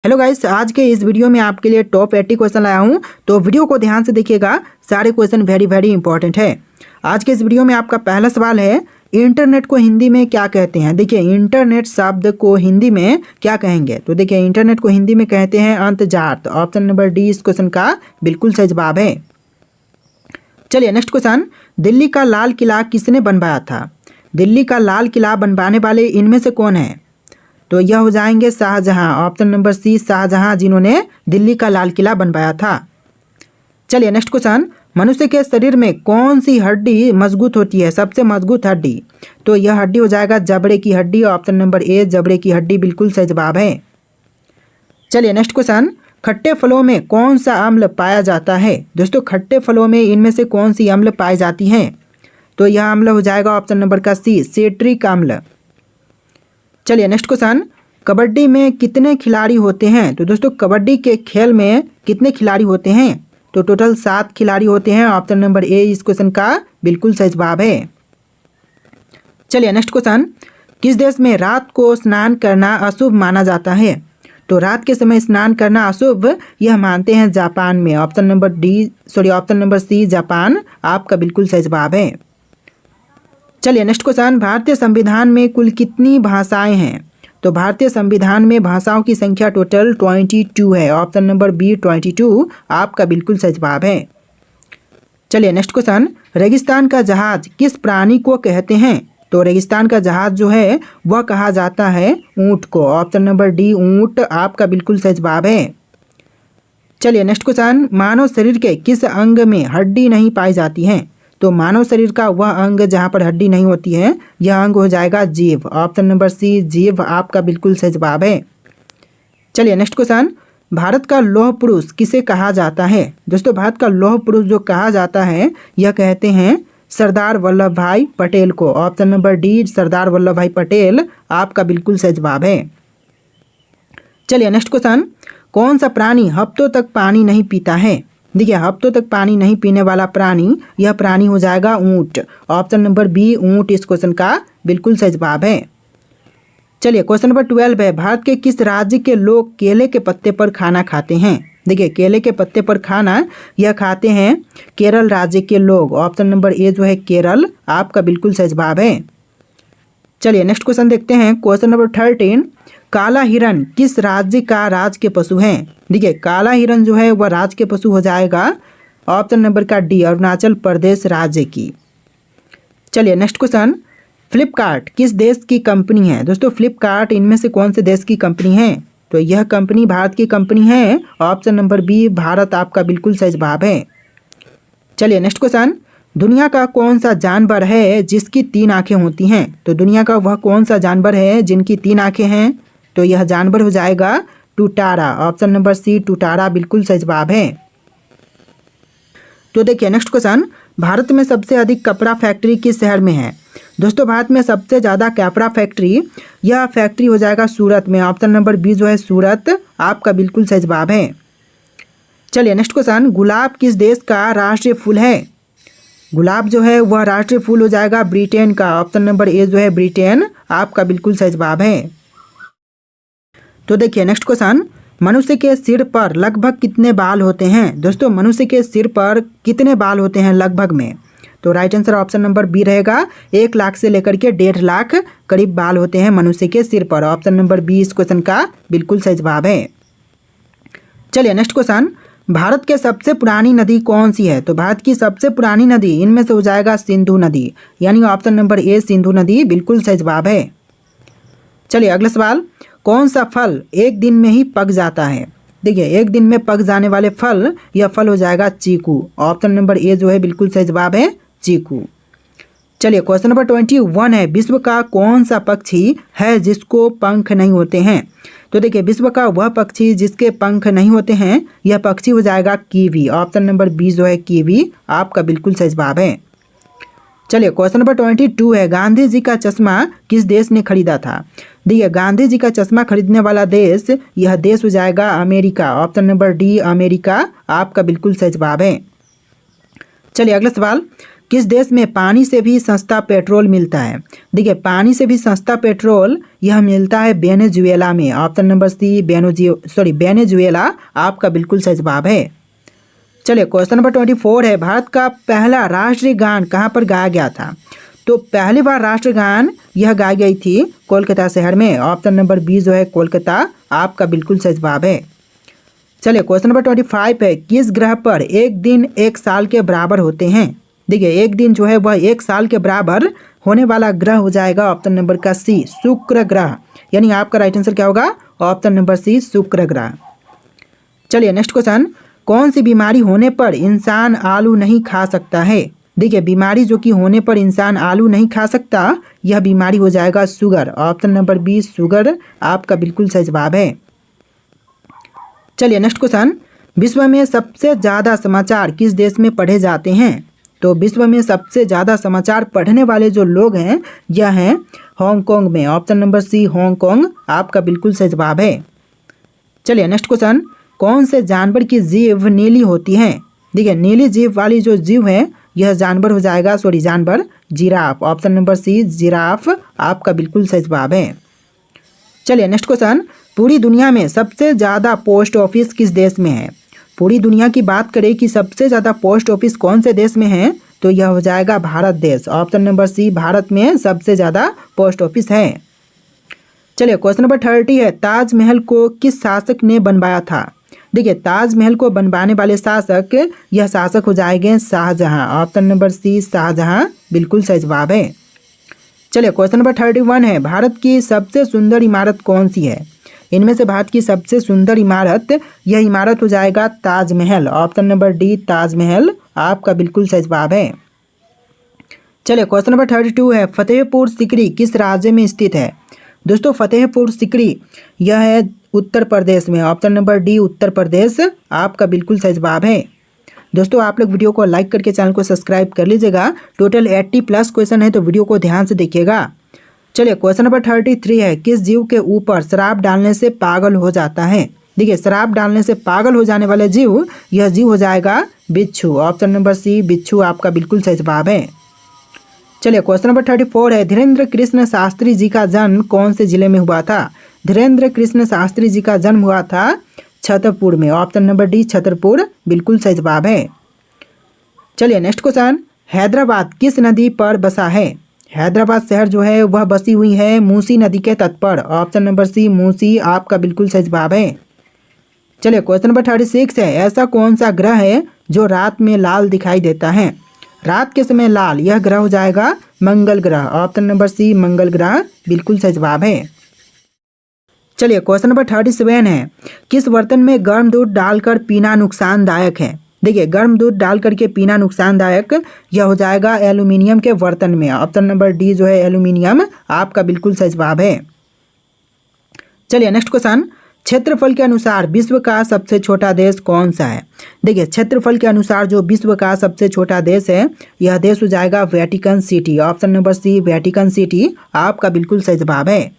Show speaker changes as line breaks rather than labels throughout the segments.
Hello guys, आज के इस वीडियो में आपके लिए टॉप 80 क्वेश्चन लाया हूं। तो वीडियो को ध्यान से देखिएगा, सारे क्वेश्चन वेरी इंपॉर्टेंट है। आज के इस वीडियो में आपका पहला सवाल है, इंटरनेट को हिंदी में क्या कहते हैं। देखिए, इंटरनेट शब्द को हिंदी में क्या कहेंगे। तो देखिए, इंटरनेट को हिंदी में कहते हैं अंतर्जाल। ऑप्शन नंबर डी इस क्वेश्चन का बिल्कुल सही जवाब है। चलिए नेक्स्ट क्वेश्चन, दिल्ली का लाल किला किसने बनवाया था। दिल्ली का लाल किला बनवाने वाले इनमें से कौन है। तो यह हो जाएंगे Shahjahan. Option number C Shahjahan, जिन्होंने दिल्ली का लाल किला बनवाया था। चलिए नेक्स्ट क्वेश्चन, मनुष्य के शरीर में कौन सी हड्डी मजबूत होती है, सबसे मजबूत हड्डी। तो यह हड्डी हो जाएगा जबड़े की हड्डी। ऑप्शन नंबर ए जबड़े की हड्डी बिल्कुल सही जवाब है। चलिए नेक्स्ट क्वेश्चन, खट्टे फलों में कौन सा अम्ल पाया जाता है। दोस्तों, खट्टे फलों में इनमें से कौन सी अम्ल पाई जाती हैं। तो यह अम्ल हो जाएगा ऑप्शन नंबर का सी सिट्रिक अम्ल। चलिए नेक्स्ट क्वेश्चन, कबड्डी में कितने खिलाड़ी होते हैं। तो दोस्तों, कबड्डी के खेल में कितने खिलाड़ी होते हैं। तो टोटल 7 खिलाड़ी होते हैं। ऑप्शन नंबर ए इस क्वेश्चन का बिल्कुल सही जवाब है। चलिए नेक्स्ट क्वेश्चन, किस देश में रात को स्नान करना अशुभ माना जाता है। तो रात के समय स्नान करना अशुभ यह मानते हैं जापान में। ऑप्शन नंबर सी जापान आपका बिल्कुल सही जवाब है। चलिए नेक्स्ट क्वेश्चन, भारतीय संविधान में कुल कितनी भाषाएं हैं। तो भारतीय संविधान में भाषाओं की संख्या टोटल 22 है। ऑप्शन नंबर बी 22 आपका बिल्कुल सही जवाब है। चलिए नेक्स्ट क्वेश्चन, रेगिस्तान का जहाज किस प्राणी को कहते हैं। तो रेगिस्तान का जहाज जो है वह कहा जाता है ऊंट को। ऑप्शन नंबर डी ऊंट आपका बिल्कुल सही जवाब है। चलिए नेक्स्ट क्वेश्चन, मानव शरीर के किस अंग में हड्डी नहीं पाई जाती है। तो मानव शरीर का वह अंग जहां पर हड्डी नहीं होती है, यह अंग हो जाएगा जीभ। ऑप्शन नंबर सी जीभ आपका बिल्कुल सही जवाब है। चलिए नेक्स्ट क्वेश्चन, भारत का लौह पुरुष किसे कहा जाता है। दोस्तों, भारत का लौह पुरुष जो कहा जाता है यह कहते हैं सरदार वल्लभ भाई पटेल को। Option number D Sardar Vallabh भाई पटेल आपका बिल्कुल सही जवाब है। चलिए नेक्स्ट क्वेश्चन, कौन सा प्राणी हफ्तों तक पानी नहीं पीता है। देखिए, हफ्तों तक पानी नहीं पीने वाला प्राणी, यह प्राणी हो जाएगा ऊंट। ऑप्शन नंबर बी ऊंट इस क्वेश्चन का बिल्कुल सही जवाब है। चलिए क्वेश्चन नंबर 12 है, भारत के किस राज्य के लोग केले के पत्ते पर खाना खाते हैं। देखिए, केले के पत्ते पर खाना यह खाते हैं केरल राज्य के लोग। ऑप्शन नंबर ए जो है केरल आपका बिल्कुल सही जवाब है। चलिए नेक्स्ट क्वेश्चन देखते हैं, क्वेश्चन नंबर 13, काला हिरन किस राज्य का राज के पशु हैं। देखिए, काला हिरन जो है वह राज के पशु हो जाएगा। ऑप्शन नंबर का डी अरुणाचल प्रदेश राज्य की। चलिए नेक्स्ट क्वेश्चन, फ्लिपकार्ट किस देश की कंपनी है। दोस्तों, फ्लिपकार्ट इनमें से कौन से देश की कंपनी है। तो यह कंपनी भारत की कंपनी है। ऑप्शन नंबर बी भारत आपका बिल्कुल सही जवाब है। चलिए नेक्स्ट क्वेश्चन, दुनिया का कौन सा जानवर है जिसकी 3 आंखें होती हैं। तो दुनिया का वह कौन सा जानवर है जिनकी 3 आंखें हैं। तो यह जानवर हो जाएगा टुटारा। ऑप्शन नंबर सी टुटारा बिल्कुल सही जवाब है। तो देखिए नेक्स्ट क्वेश्चन, भारत में सबसे अधिक कपड़ा फैक्ट्री किस शहर में है। दोस्तों, भारत में सबसे ज़्यादा कपड़ा फैक्ट्री यह फैक्ट्री हो जाएगा सूरत में। ऑप्शन नंबर बी जो है सूरत आपका बिल्कुल सही जवाब है। चलिए नेक्स्ट क्वेश्चन, गुलाब किस देश का राष्ट्रीय फूल है। गुलाब जो है वह राष्ट्रीय फूल हो जाएगा ब्रिटेन का। ऑप्शन नंबर ए जो है ब्रिटेन आपका बिल्कुल सही जवाब है। तो देखिए नेक्स्ट क्वेश्चन, मनुष्य के सिर पर लगभग कितने बाल होते हैं। दोस्तों, मनुष्य के सिर पर कितने बाल होते हैं लगभग में। तो right answer option number B रहेगा। 1 लाख से लेकर के 1.5 लाख करीब बाल होते हैं मनुष्य के सिर पर। ऑप्शन नंबर बी इस क्वेश्चन का बिल्कुल सही जवाब है। चलिए नेक्स्ट क्वेश्चन, भारत के सबसे पुरानी नदी कौन सी है। तो भारत की सबसे पुरानी नदी इनमें से हो जाएगा सिंधु नदी, यानी ऑप्शन नंबर ए सिंधु नदी बिल्कुल सही जवाब है। चलिए अगला सवाल, कौन सा फल एक दिन में ही पक जाता है। देखिए, एक दिन में पक जाने वाले फल, यह फल हो जाएगा चीकू। ऑप्शन नंबर ए जो है बिल्कुल सही जवाब है चीकू। चलिए क्वेश्चन नंबर 21 है, विश्व का कौन सा पक्षी है जिसको पंख नहीं होते हैं। तो देखिए, विश्व का वह पक्षी जिसके पंख नहीं होते हैं, यह पक्षी हो जाएगा कीवी। ऑप्शन नंबर बी जो है कीवी आपका बिल्कुल सही जवाब है। चलिए क्वेश्चन नंबर 22 है, गांधी जी का चश्मा किस देश ने खरीदा था। देखिए, गांधी जी का चश्मा खरीदने वाला देश, यह देश हो जाएगा America. Option number D America आपका बिल्कुल सही जवाब है। चलिए अगला सवाल, किस देश में पानी से भी सस्ता पेट्रोल मिलता है? देखिए, पानी से भी सस्ता पेट्रोल यह मिलता है वेनेजुएला में। ऑप्शन नंबर सी वेनेजुएला आपका बिल्कुल सही जवाब है। चलिए, क्वेश्चन नंबर 24 है, भारत का पहला राष्ट्रीय गान कहाँ पर गाया गया था? तो पहली बार राष्ट्रगान यह गाई गई थी कोलकाता शहर में। ऑप्शन नंबर बी जो है कोलकाता आपका बिल्कुल सही जवाब है। चलिए, क्वेश्चन नंबर 25 है, किस ग्रह पर एक दिन एक साल के बराबर होते हैं? देखिए, एक दिन जो है वह एक साल के बराबर होने वाला ग्रह हो जाएगा ऑप्शन नंबर का सी, शुक्र ग्रह। यानी आपका राइट आंसर क्या होगा? ऑप्शन नंबर सी, शुक्र ग्रह। चलिए, नेक्स्ट क्वेश्चन, कौन सी बीमारी होने पर इंसान आलू नहीं खा सकता है? देखिए, बीमारी जो कि होने पर इंसान आलू नहीं खा सकता, यह बीमारी हो जाएगा sugar. Option number B, sugar आपका बिल्कुल सही जवाब है। चलिए, नेक्स्ट क्वेश्चन, विश्व में सबसे ज़्यादा समाचार किस देश में पढ़े जाते हैं? तो विश्व में सबसे ज़्यादा समाचार पढ़ने वाले जो लोग हैं यह हैं हांगकांग में। ऑप्शन नंबर सी, हांगकांग आपका बिल्कुल सही जवाब है। चलिए, नेक्स्ट क्वेश्चन, कौन से जानवर की जीभ नीली होती है? देखिए, नीली जीभ वाली जो जीव है यह जानवर हो जाएगा जानवर giraffe. Option number C, giraffe आपका बिल्कुल सही जवाब है। चलिए, नेक्स्ट क्वेश्चन, पूरी दुनिया में सबसे ज़्यादा पोस्ट ऑफिस किस देश में है? पूरी दुनिया की बात करें कि सबसे ज़्यादा पोस्ट ऑफिस कौन से देश में है, तो यह हो जाएगा भारत देश। ऑप्शन नंबर सी, भारत में सबसे ज़्यादा पोस्ट ऑफिस है। चलिए, क्वेश्चन नंबर 30 है, ताजमहल को किस शासक ने बनवाया था? देखिए, ताजमहल को बनवाने वाले शासक यह शासक हो जाएंगे Shahjahan. Option number C, Shahjahan बिल्कुल सही जवाब है। चलिए, क्वेश्चन नंबर 31 है, भारत की सबसे सुंदर इमारत कौन सी है? इनमें से भारत की सबसे सुंदर इमारत, यह इमारत हो जाएगा Taj Mahal. Option number D, Taj Mahal आपका बिल्कुल सही जवाब है। चलिए, क्वेश्चन नंबर 32 है, फतेहपुर सीकरी किस राज्य में स्थित है? दोस्तों, फतेहपुर सीकरी यह है उत्तर प्रदेश में। Option number D, Uttar Pradesh आपका बिल्कुल सही जवाब है। दोस्तों, आप लोग वीडियो को लाइक करके चैनल को सब्सक्राइब कर लीजिएगा। टोटल 80+ क्वेश्चन है, तो वीडियो को ध्यान से देखिएगा। चलिए, क्वेश्चन नंबर 33 है, किस जीव के ऊपर शराब डालने से पागल हो जाता है? देखिए, शराब डालने से पागल हो जाने वाले जीव, यह जीव हो जाएगा बिच्छू। ऑप्शन नंबर सी, बिच्छू आपका बिल्कुल सही जवाब है। चलिए, क्वेश्चन नंबर 34 है, धीरेन्द्र कृष्ण शास्त्री जी का जन्म कौन से जिले में हुआ था? धीरेन्द्र कृष्ण शास्त्री जी का जन्म हुआ था छतरपुर में। ऑप्शन नंबर डी, छतरपुर बिल्कुल सही जवाब है। चलिए, नेक्स्ट क्वेश्चन, हैदराबाद किस नदी पर बसा है? हैदराबाद शहर जो है वह बसी हुई है मूसी नदी के तट पर। ऑप्शन नंबर सी, मूसी आपका बिल्कुल सही जवाब है। चलिए, क्वेश्चन नंबर 36 है, ऐसा कौन सा ग्रह है जो रात में लाल दिखाई देता है? रात के समय लाल, यह ग्रह हो जाएगा मंगल ग्रह। ऑप्शन नंबर सी, मंगल ग्रह बिल्कुल सही जवाब है। चलिए, क्वेश्चन नंबर 37 है, किस बर्तन में गर्म दूध डालकर पीना नुकसानदायक है? देखिए, गर्म दूध डाल करके पीना नुकसानदायक, यह हो जाएगा एल्यूमिनियम के बर्तन में। ऑप्शन नंबर डी जो है एल्यूमिनियम आपका बिल्कुल सही जवाब है। चलिए, नेक्स्ट क्वेश्चन, क्षेत्रफल के अनुसार विश्व का सबसे छोटा देश कौन सा है? देखिए, क्षेत्रफल के अनुसार जो विश्व का सबसे छोटा देश है, यह देश हो जाएगा Vatican City. Option number C, Vatican City आपका बिल्कुल सही जवाब है।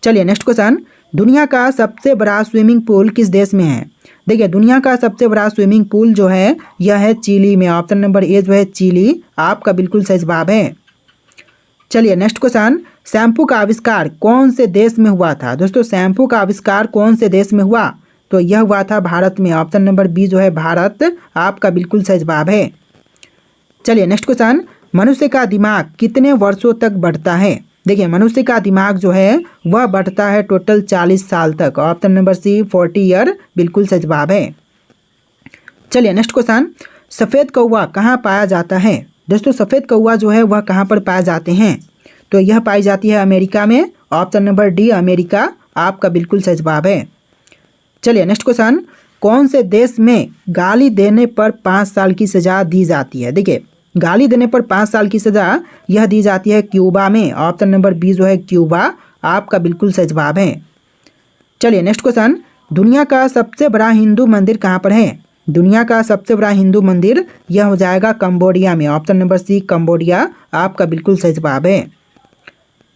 चलिए, नेक्स्ट क्वेश्चन, दुनिया का सबसे बड़ा स्विमिंग पूल किस देश में है? देखिए, दुनिया का सबसे बड़ा स्विमिंग पूल जो है यह है चिली में। ऑप्शन नंबर ए जो है चिली आपका बिल्कुल सही जवाब है। चलिए, नेक्स्ट क्वेश्चन, शैम्पू का आविष्कार कौन से देश में हुआ था? दोस्तों, शैम्पू का आविष्कार कौन से देश में हुआ? तो यह हुआ था भारत में। ऑप्शन नंबर बी जो है भारत आपका बिल्कुल सही जवाब है। चलिए, नेक्स्ट क्वेश्चन, मनुष्य का दिमाग कितने वर्षों तक बढ़ता है? देखिए, मनुष्य का दिमाग जो है वह बढ़ता है टोटल 40 साल तक। ऑप्शन नंबर सी, 40 ईयर बिल्कुल सही जवाब है। चलिए, नेक्स्ट क्वेश्चन, सफ़ेद कौवा कहाँ पाया जाता है? दोस्तों, सफ़ेद कौवा जो है वह कहाँ पर पाए जाते हैं? तो यह पाई जाती है अमेरिका में। ऑप्शन नंबर डी, अमेरिका आपका बिल्कुल सही जवाब है। चलिए, नेक्स्ट क्वेश्चन, कौन से देश में गाली देने पर 5 साल की सज़ा दी जाती है? देखिए, गाली देने पर 5 साल की सज़ा यह दी जाती है क्यूबा में। ऑप्शन नंबर बी जो है क्यूबा आपका बिल्कुल सही जवाब है। चलिए, नेक्स्ट क्वेश्चन, दुनिया का सबसे बड़ा हिंदू मंदिर कहाँ पर है? दुनिया का सबसे बड़ा हिंदू मंदिर यह हो जाएगा कंबोडिया में। ऑप्शन नंबर सी, कंबोडिया आपका बिल्कुल सही जवाब है।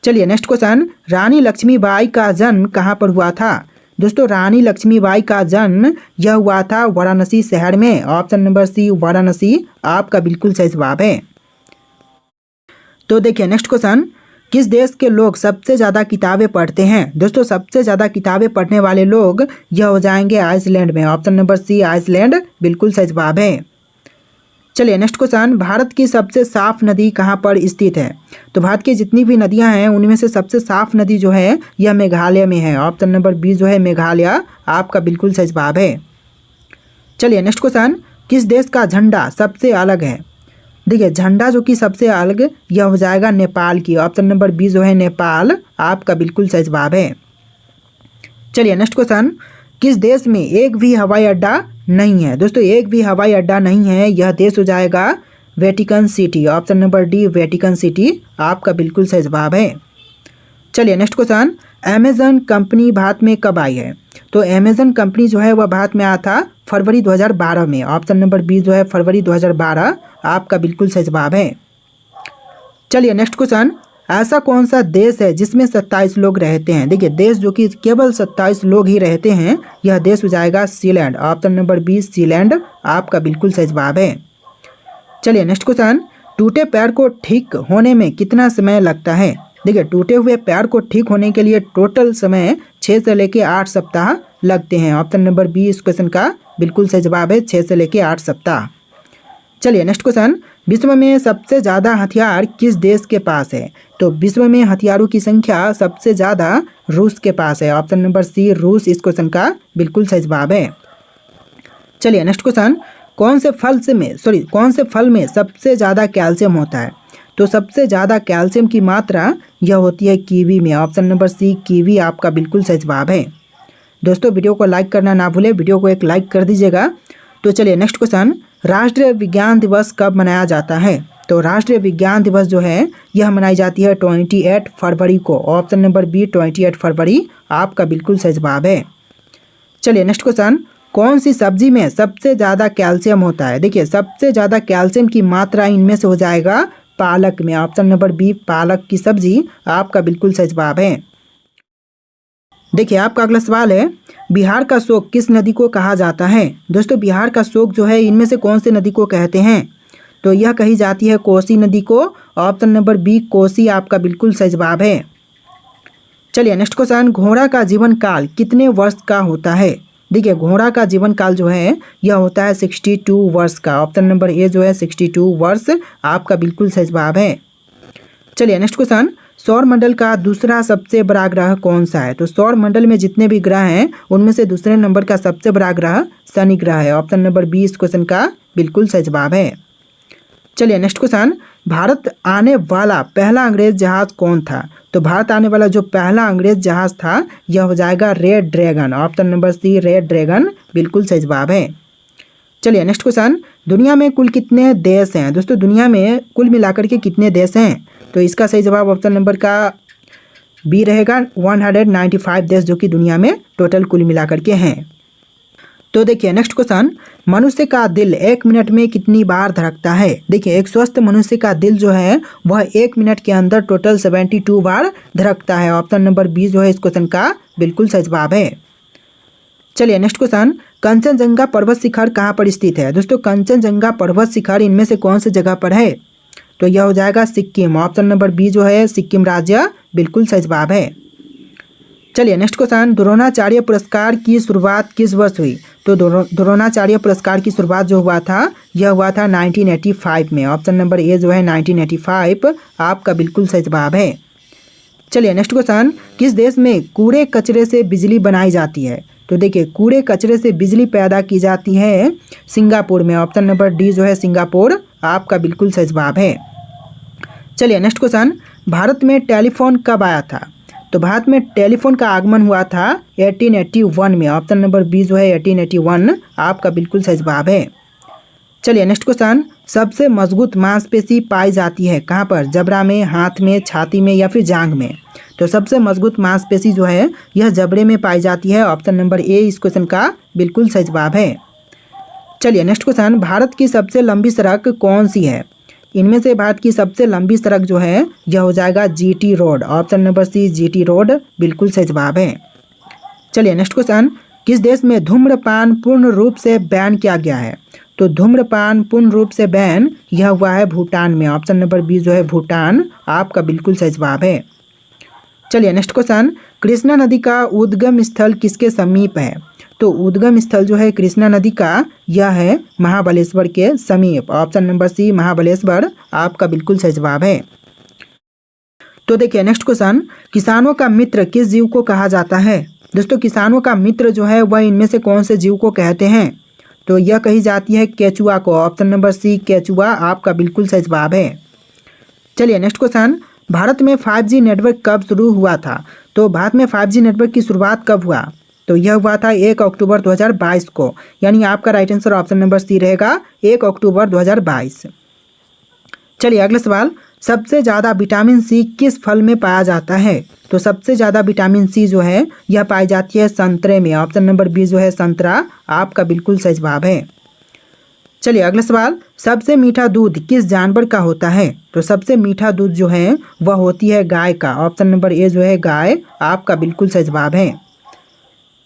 चलिए, नेक्स्ट क्वेश्चन, रानी लक्ष्मीबाई का जन्म कहाँ पर हुआ था? दोस्तों, रानी लक्ष्मीबाई का जन्म यह हुआ था वाराणसी शहर में। ऑप्शन नंबर सी, वाराणसी आपका बिल्कुल सही जवाब है। तो देखिए नेक्स्ट क्वेश्चन, किस देश के लोग सबसे ज़्यादा किताबें पढ़ते हैं? दोस्तों सबसे ज़्यादा किताबें पढ़ने वाले लोग यह हो जाएंगे आइसलैंड में। ऑप्शन नंबर सी आइसलैंड बिल्कुल सही जवाब है। चलिए नेक्स्ट क्वेश्चन, भारत की सबसे साफ नदी कहाँ पर स्थित है? तो भारत की जितनी भी नदियाँ हैं उनमें से सबसे साफ नदी जो है यह मेघालय में है। ऑप्शन नंबर बी जो है मेघालय आपका बिल्कुल सही जवाब है। चलिए नेक्स्ट क्वेश्चन, किस देश का झंडा सबसे अलग है? देखिए झंडा जो कि सबसे अलग यह हो जाएगा नेपाल की। ऑप्शन नंबर बी जो है नेपाल आपका बिल्कुल सही जवाब है। चलिए नेक्स्ट क्वेश्चन, किस देश में एक भी हवाई अड्डा नहीं है? दोस्तों एक भी हवाई अड्डा नहीं है, यह देश हो जाएगा Vatican City. Option number D Vatican City आपका बिल्कुल सही जवाब है। चलिए next question, Amazon company Bharat में कब आई है? तो अमेजन कंपनी जो है वह भारत में आया था फरवरी 2012 में। ऑप्शन नंबर बी जो है फरवरी 2012 आपका बिल्कुल सही जवाब है। चलिए नेक्स्ट क्वेश्चन, ऐसा कौन सा देश है जिसमें 27 लोग रहते हैं? देखिए देश जो कि केवल 27 लोग ही रहते हैं यह देश हो जाएगा Sealand. Option number B Sealand आपका बिल्कुल सही जवाब है। चलिए नेक्स्ट क्वेश्चन, टूटे पैर को ठीक होने में कितना समय लगता है? देखिए टूटे हुए पैर को ठीक होने के लिए टोटल समय 6 से लेकर 8 सप्ताह लगते हैं। ऑप्शन नंबर बी इस क्वेश्चन का बिल्कुल सही जवाब है, 6 से लेकर 8 सप्ताह। चलिए नेक्स्ट क्वेश्चन, विश्व में सबसे ज़्यादा हथियार किस देश के पास है? तो विश्व में हथियारों की संख्या सबसे ज़्यादा रूस के पास है। ऑप्शन नंबर सी रूस इस क्वेश्चन का बिल्कुल सही जवाब है। चलिए नेक्स्ट क्वेश्चन, कौन से फल में सबसे ज़्यादा कैल्शियम होता है? तो सबसे ज़्यादा कैल्शियम की मात्रा यह होती है कीवी में। ऑप्शन नंबर सी कीवी आपका बिल्कुल सही जवाब है। दोस्तों वीडियो को लाइक करना ना भूलें, वीडियो को एक लाइक कर दीजिएगा। तो चलिए नेक्स्ट क्वेश्चन, राष्ट्रीय विज्ञान दिवस कब मनाया जाता है? तो राष्ट्रीय विज्ञान दिवस जो है यह मनाई जाती है 28 फरवरी को। ऑप्शन नंबर बी 28 फरवरी आपका बिल्कुल सही जवाब है। चलिए नेक्स्ट क्वेश्चन, कौन सी सब्जी में सबसे ज़्यादा कैल्शियम होता है? देखिए सबसे ज़्यादा कैल्शियम की मात्रा इनमें से हो जाएगा पालक में। ऑप्शन नंबर बी पालक की सब्जी आपका बिल्कुल सही जवाब है। देखिए आपका अगला सवाल है, बिहार का शोक किस नदी को कहा जाता है? दोस्तों बिहार का शोक जो है इनमें से कौन सी नदी को कहते हैं? तो यह कही जाती है कोसी नदी को। ऑप्शन नंबर बी कोसी आपका बिल्कुल सही जवाब है। चलिए नेक्स्ट क्वेश्चन, घोड़ा का जीवन काल कितने वर्ष का होता है? देखिए घोड़ा का जीवन काल जो है यह होता है 62 वर्ष का। ऑप्शन नंबर ए जो है 62 वर्ष आपका बिल्कुल सही जवाब है। चलिए नेक्स्ट क्वेश्चन, सौर मंडल का दूसरा सबसे बड़ा ग्रह कौन सा है? तो सौर मंडल में जितने भी ग्रह हैं उनमें से दूसरे नंबर का सबसे बड़ा ग्रह शनि ग्रह है। ऑप्शन नंबर बी इस क्वेश्चन का बिल्कुल सही जवाब है। चलिए नेक्स्ट क्वेश्चन, भारत आने वाला पहला अंग्रेज जहाज कौन था? तो भारत आने वाला जो पहला अंग्रेज जहाज था यह हो जाएगा red dragon. Option number C red dragon बिल्कुल सही जवाब है। चलिए नेक्स्ट क्वेश्चन, दुनिया में कुल कितने देश हैं? दोस्तों दुनिया में कुल मिलाकर के कितने देश हैं? तो इसका सही जवाब ऑप्शन नंबर का बी रहेगा 195 देश जो कि दुनिया में टोटल कुल मिलाकर के हैं। तो देखिए नेक्स्ट क्वेश्चन, मनुष्य का दिल 1 मिनट में कितनी बार धड़कता है? देखिए एक स्वस्थ मनुष्य का दिल जो है वह 1 मिनट के अंदर टोटल 72 बार धड़कता है। ऑप्शन नंबर बी जो है इस क्वेश्चन का बिल्कुल सही जवाब है। चलिए नेक्स्ट क्वेश्चन, कंचनजंगा पर्वत शिखर कहाँ पर स्थित है? दोस्तों कंचनजंगा पर्वत शिखर इनमें से कौन सी जगह पर है? तो यह हो जाएगा सिक्किम। ऑप्शन नंबर बी जो है सिक्किम राज्य बिल्कुल सही जवाब है। चलिए नेक्स्ट क्वेश्चन, द्रोणाचार्य पुरस्कार की शुरुआत किस वर्ष हुई? तो द्रोणाचार्य पुरस्कार की शुरुआत जो हुआ था यह हुआ था 1985 में। ऑप्शन नंबर ए जो है 1985 आपका बिल्कुल सही जवाब है। चलिए नेक्स्ट क्वेश्चन, किस देश में कूड़े कचरे से बिजली बनाई जाती है? तो देखिए कूड़े कचरे से बिजली पैदा की जाती है सिंगापुर में। ऑप्शन नंबर डी जो है सिंगापुर आपका बिल्कुल सही जवाब है। चलिए नेक्स्ट क्वेश्चन, भारत में टेलीफोन कब आया था? तो भारत में टेलीफोन का आगमन हुआ था 1881 में। ऑप्शन नंबर बी जो है 1881 आपका बिल्कुल सही जवाब है। चलिए नेक्स्ट क्वेश्चन, सबसे मजबूत मांसपेशी पाई जाती है कहाँ पर? जबड़ा में, हाथ में, छाती में या फिर जांघ में? तो सबसे मजबूत मांसपेशी जो है यह जबड़े में पाई जाती है। ऑप्शन नंबर ए इस क्वेश्चन का बिल्कुल सही जवाब है। चलिए नेक्स्ट क्वेश्चन, भारत की सबसे लंबी सड़क कौन सी है? इनमें से भारत की सबसे लंबी सड़क जो है यह हो जाएगा GT Road. Option number C GT Road बिल्कुल सही जवाब है। चलिए नेक्स्ट क्वेश्चन, किस देश में धूम्रपान पूर्ण रूप से बैन किया गया है? तो धूम्रपान पूर्ण रूप से बैन यह हुआ है भूटान में। ऑप्शन नंबर बी जो है भूटान आपका बिल्कुल सही जवाब है। चलिए नेक्स्ट क्वेश्चन, कृष्णा नदी का उद्गम स्थल किसके समीप है? तो उद्गम स्थल जो है कृष्णा नदी का यह है महाबलेश्वर के समीप। ऑप्शन नंबर सी महाबलेश्वर आपका बिल्कुल सही जवाब है। तो देखिए नेक्स्ट क्वेश्चन, किसानों का मित्र किस जीव को कहा जाता है? दोस्तों किसानों का मित्र जो है वह इनमें से कौन से जीव को कहते हैं? तो यह कही जाती है केचुआ को। ऑप्शन नंबर सी केचुआ आपका बिल्कुल सही जवाब है। चलिए नेक्स्ट क्वेश्चन, भारत में 5G नेटवर्क कब शुरू हुआ था? तो भारत में 5G नेटवर्क की शुरुआत कब हुआ? तो यह हुआ था 1 अक्टूबर 2022 को, यानी आपका right answer option number C रहेगा 1 अक्टूबर 2022। चलिए अगला सवाल, सबसे ज़्यादा विटामिन सी किस फल में पाया जाता है? तो सबसे ज़्यादा विटामिन सी जो है यह पाई जाती है संतरे में। ऑप्शन नंबर बी जो है संतरा आपका बिल्कुल सही जवाब है। चलिए अगला सवाल, सबसे मीठा दूध किस जानवर का होता है? तो सबसे मीठा दूध जो है वह होती है गाय का। ऑप्शन नंबर ए जो है गाय आपका बिल्कुल सही जवाब है।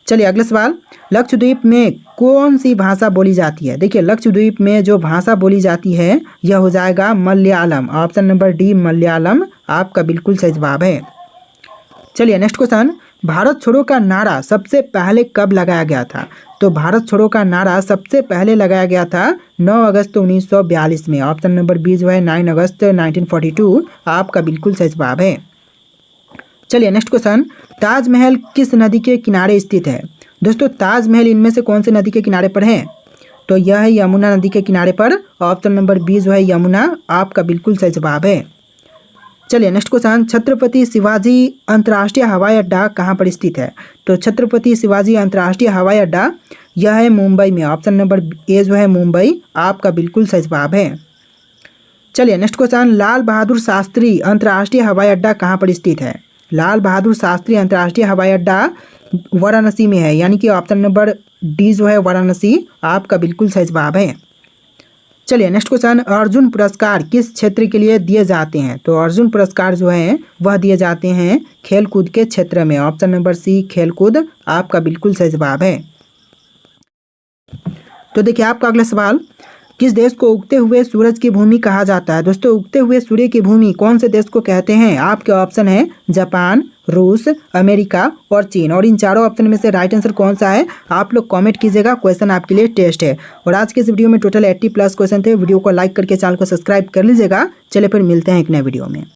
चलिए अगला सवाल, लक्षद्वीप में कौन सी भाषा बोली जाती है? देखिए लक्षद्वीप में जो भाषा बोली जाती है यह हो जाएगा Malayalam. Option number D Malayalam आपका बिल्कुल सही जवाब है। चलिए नेक्स्ट क्वेश्चन, भारत छोड़ो का नारा सबसे पहले कब लगाया गया था? तो भारत छोड़ो का नारा सबसे पहले लगाया गया था 9 अगस्त 1942 में। ऑप्शन नंबर बी जो है 9 अगस्त 1942 आपका बिल्कुल सही जवाब है। चलिए नेक्स्ट क्वेश्चन, ताजमहल किस नदी के किनारे स्थित है? दोस्तों ताजमहल इनमें से कौन से नदी के किनारे पर है? तो यह है यमुना नदी के किनारे पर। ऑप्शन नंबर बी जो है यमुना आपका बिल्कुल सही जवाब है। चलिए नेक्स्ट क्वेश्चन, छत्रपति शिवाजी अंतर्राष्ट्रीय हवाई अड्डा कहाँ पर स्थित है? तो छत्रपति शिवाजी अंतर्राष्ट्रीय हवाई अड्डा यह है मुंबई में। ऑप्शन नंबर ए जो है मुंबई आपका बिल्कुल सही जवाब है। चलिए नेक्स्ट क्वेश्चन, लाल बहादुर शास्त्री अंतर्राष्ट्रीय हवाई अड्डा कहाँ पर स्थित है? लाल बहादुर शास्त्री अंतर्राष्ट्रीय हवाई अड्डा वाराणसी में है, यानी कि ऑप्शन नंबर डी जो है वाराणसी आपका बिल्कुल सही जवाब है। चलिए नेक्स्ट क्वेश्चन, अर्जुन पुरस्कार किस क्षेत्र के लिए दिए जाते हैं? तो अर्जुन पुरस्कार जो है वह दिए जाते हैं खेलकूद के क्षेत्र में। ऑप्शन नंबर सी खेलकूद आपका बिल्कुल सही जवाब है। तो देखिए आपका अगला सवाल, किस देश को उगते हुए सूरज की भूमि कहा जाता है? दोस्तों उगते हुए सूर्य की भूमि कौन से देश को कहते हैं? आपके ऑप्शन है जापान, रूस, अमेरिका और चीन। और इन चारों ऑप्शन में से राइट आंसर कौन सा है आप लोग कमेंट कीजिएगा। क्वेश्चन आपके लिए टेस्ट है। और आज के इस वीडियो में टोटल 80+ क्वेश्चन थे। वीडियो को लाइक करके चैनल को सब्सक्राइब कर लीजिएगा। चलिए फिर मिलते हैं एक नए वीडियो में।